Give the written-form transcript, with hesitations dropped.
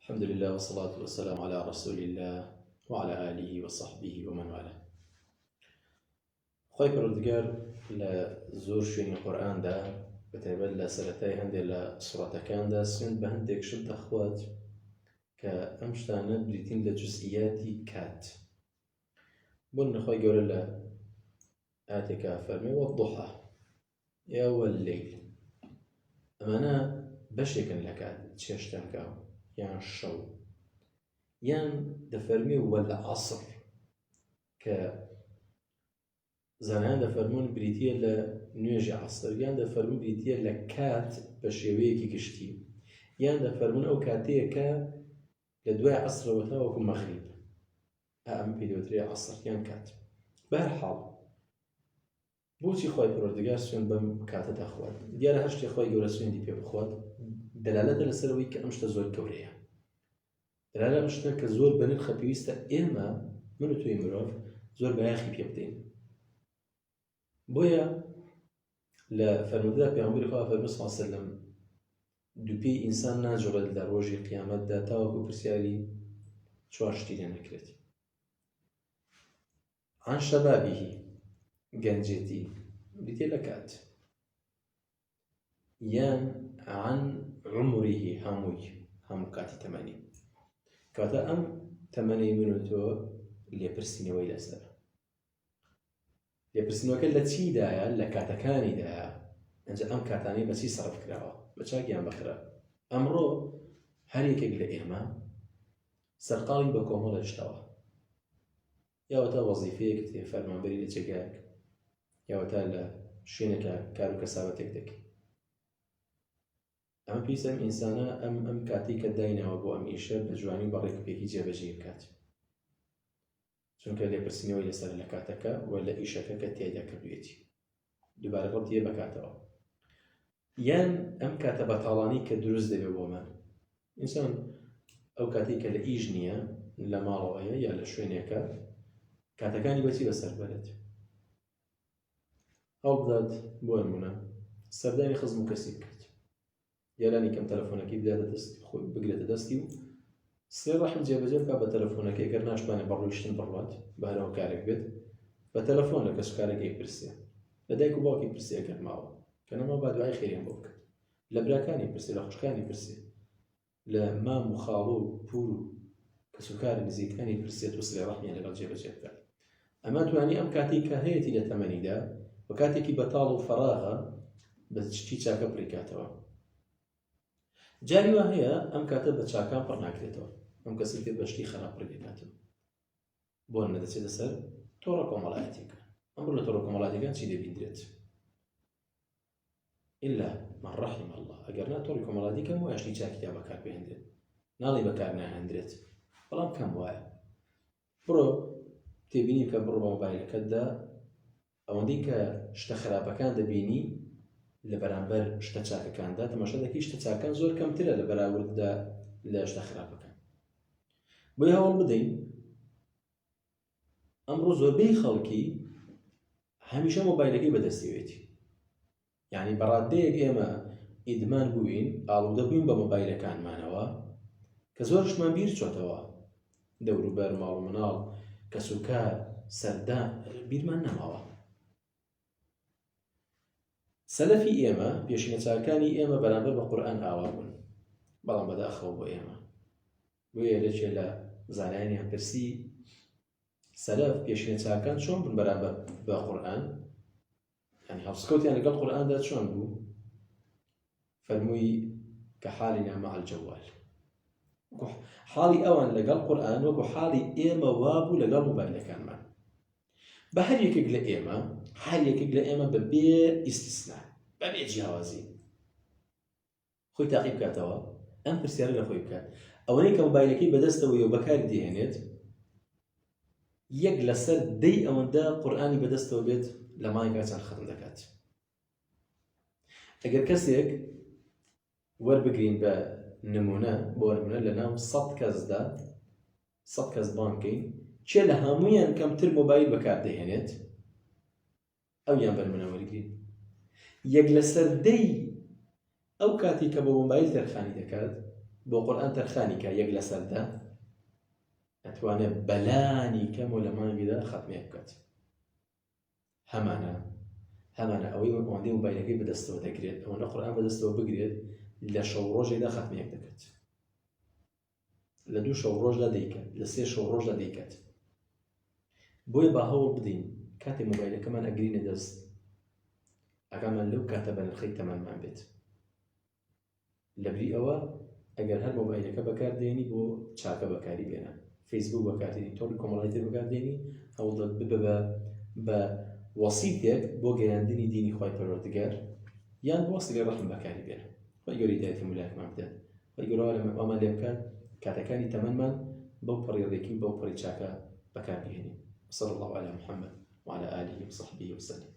الحمد لله والصلاة والسلام على رسول الله وعلى آله وصحبه ومن والاه. خۆی پەروەردگار لە زۆر شوێنی قورئاندا بەتایبەت لە سەرەتای هەندێک لە سوڕەتەکاندا سوێند بە هەندێک شت دەخوات کە ئەم شتانە بریتین لە جوزئیاتی کات. بۆ نمونە گەورە لە ئاتێکا فەرمێ وەالضحى یا وەاللەیل، ئەمانە بەشێکن لە کات چێشتەنگاو یان شەو، یان دەفەرمێ وەالعەسر کە زانایان دەفەرمون بریتیە لە نوێژی عەسر، یان دەفەرمون بریتیە لە کات بە شێوەیەکی گشتی، یان دەفەرمون ئەو کاتەیە کە لە دوای عەسرەوە تا وەکو مەغریب، ئەم پێی دەوترێ عەسر یان کات. بەهەرحاڵ بۆچی خۆی پەروەردگار سوێند بەم کاتە دەخوات؟ دیارە هەر شتێک خۆی گەورە سوێندی پێ بخوات دەلالەتە لەسەرەوەی کە ئەم شتە زۆر گەورەیە، دەلالە ئەم شتە کە زۆر بەنرخە پێویستە ئێمە من و توی مرۆڤ زۆر بەیاخی پێ بدەین. بۆیە لە فەرمودەدا پێغەمبەری خوا فەرمووی صلی الله علیه و سلم دووپێی ئینسان ناجۆڕێت لە ڕۆژی قیامەتدا تاوەکو پرسیاری چوار شتی لێ نەکرێت: عن شەبابیهی، گەنجێتی بریتیە لە کات، یان عن عمریهی، هەموو کاتی تەمەنی. کاتە ئەم تەمەنەی من و تۆ لێپرسینەوەی لەسەر لێپرسینەوەکە لە چیدایە؟ لە کاتەکانیدایە. ئەنجا ئەم کاتانەی بە چی سەرف کراوە؟ بە چاکیان بەخرا. ئەمڕۆ هەر یەکێک لە ئێمە سەرقاڵی بە کۆمەڵە شتەوە، یاوەتا وەزیفەیەک تێ فەرمانبەری لە جێگایەک، یاوەتا لە شوێنێکە کار و کەساوەتێک دەکەی. ئەمە پێویستە ئەم ئینسانە ئەم کاتی کە داینەوە بۆ ئەم ئیشە بە جوانی بەڕێکپێکی جێبەجێ بکات، چونکە لێپرسینەوەی لەسەر لە کاتەکە و لە ئیشەکە کە تێدا کردوێتی دووبارە ڕەبتیە بە کاتەوە. یان ئەم کاتە بەتاڵانی کە دروست دەبێ بۆمان. ئینسان ئەو کاتی کە لە ئیش نییە، لە ماڵەوەیە یا لە شوێنێکە، کاتەکانی بەچی بەسەر بەرێت؟ هەوڵ بدات بۆ نمونە سەردانی خزم و کەسی بکات، یارانی کەم تەلەفۆنەکەی بداتە دەست، خۆی بگرێتە دەستی و سێ ڕەحم جێبەجێ بکات بە تەلەفۆنەکەی، گەر ناشتوانێت بەڕۆیشتن بڕوات بە هەرەوە کارێک بێت، بە تەلەفۆن لە کەسوکارەکەی پرسێ، لە دایک و باوکی پرسێ ئەگەر ماوە، کە نەما با دوعای خێریان بۆ بکات، لە براکانی پرسێ، لە خوشکانی پرسێ، لە مام و خاڵۆ و پور و کەسوکار نزیکانی پرسێت و سێ ڕەحمیان لەگەڵ جێبەجێ بکات. ئەمە توانی ئەم کاتی کە هەیەی لە تەمەنیدا بە کاتێکی بەتاڵ و فەراغە بە شتی چاکە پڕیکاتەوە. جاری وا هەیە ئەم کاتە بە چاکان پڕ ناکرێتەوە، ئەم کەسی پێ بە شتی خراپ پڕێکاتەوە. بۆ نەدەچێت لەسەر تۆڕە کۆمەڵایەتێکە. ئەمڕۆ لە تۆڕە کۆمەڵایەتەکان چی دەبیندرێت؟ ئیلا من ڕەحیم الله، ئەگەر نا تۆڕی کۆمەڵایەتی کەم وایە شتی چاکیدا بەکار بهێنرێت، ناڵی بەکار ناهێنرێت، بەڵام کەم وایە. بڕۆ تێبینی کە بڕۆ بە مۆبایلەکەتدا ئەوەندەی کە شتە خراپەکان دەبینی لە بەرامبەر شتە چاکەکاندا، تەماشا دەکەی شتە چاکەکان زۆر کەمترە لە بەراورددا لە شتە خراپەکان. بۆیە هەوڵ بدەین ئەمڕۆ زۆربەی خەڵکی هەمیشە مۆبایلەکەی بەدەستیوێتی، یعنی بەڕادەیەک ئێمە ئیدمان بووین، ئاڵوودە بووین بە مۆبایلەکانمانەوە کە زۆرشمان بیر چۆتەوە، دەوروبەر، ماڵ و مناڵ، کەسوکار، سەردان بیرمان نەماوە. سەلەفی ئێمە، پێشینە چاکانی ئێمە بەرامبەر بە قورئان ئاوا بوون، بەڵام بەداخەوە بۆ ئێمە. بۆیە لەکێ لە زانایانیان پرسی سەلەف پێشینە چاکان چۆن بوون بەرامبەر بە قورئان، یعنی هەڵسکەوتیان لەگەڵ قورئاندا چۆن بوو؟ فەرمووی کە حالینا مع الجوال، حاڵی ئەوان لەگەڵ قورئان وەکو حاڵی ئێمە وابوو لەگەڵ مۆبایلەکانمان. بە هەر یەکێک لە ئێمە، هەر یەکێک لە ئێمە بەبێ ئیستیسنا، بەبێ جیاوازی خۆی تاقی بکاتەوە، ئەم پرسیارە لە خۆی بکات. ئەوەی کە مۆبایلەکەی بەدەستەوەی و بەکاری دێهێنێت، یەک لەسەر 10 ئەوەندە قورئانی بەدەستەوە بێت لە مانگا چەند ختم دەکات. ئەگەر کەسێک وەربگرین بە نمونە، بۆ نمونە لە ناو 100 کەسدا 100 کەس بانکەین، چێ لە هەموویان کەمتر مۆبایل بەکاردەهێنێت، ئەویان بە نمونە وەرگرین. یەک لەسەر 10 ئەو کاتی کە بۆ مۆبایل تەرخانی دەکات، بۆ قورئان تەرخانیکە یەک لەسەردا ئەتوانێت بەلانی کەم و لە مانگیدا خەتمێ بکات. هەمانە ئەوەی ئەوەندەی مۆبایلەکەی بەدەستەوە دەگرێت، ئەوەندە قورئان بەدەستەوە بگرێت لە شەو ڕۆژێکدا خەتمێک دەکات، لە 2 شەو ڕۆژدا دەیکات، لە 3 شەو ڕۆژدا دەیکات. بۆیە با هەوڵ بدەین کاتێک مۆبایلەکەمان ئەگرینە دەست ئەگامان لەو کاتە بە نرخەی تەمەنمان بێت. لەبری ئەوە ئەگەر هەر مۆبایلەکە بەکاردێنی بۆ چاکە بەکاری بێنە، فەیسبوک بەکاردێنی، تۆڕی کۆمەڵایەتر بەکاردێنی، هەوڵ ببە بە وەسیتێک بۆ گەیاندنی دینی خوای پەروەردگار یان بۆ وەسیلەی ڕەحم بەکاری بێنە. خوای گەورە هیدایەتی مولایەکمان بدات. خوای گەورە ئەومان لێ بکات کاتەکانی تەمەنمان بەو پەڕێڕێکی و بەو پەڕی چاکە بەکاربهێنین. صلى الله على محمد وعلى آله وصحبه وسلم.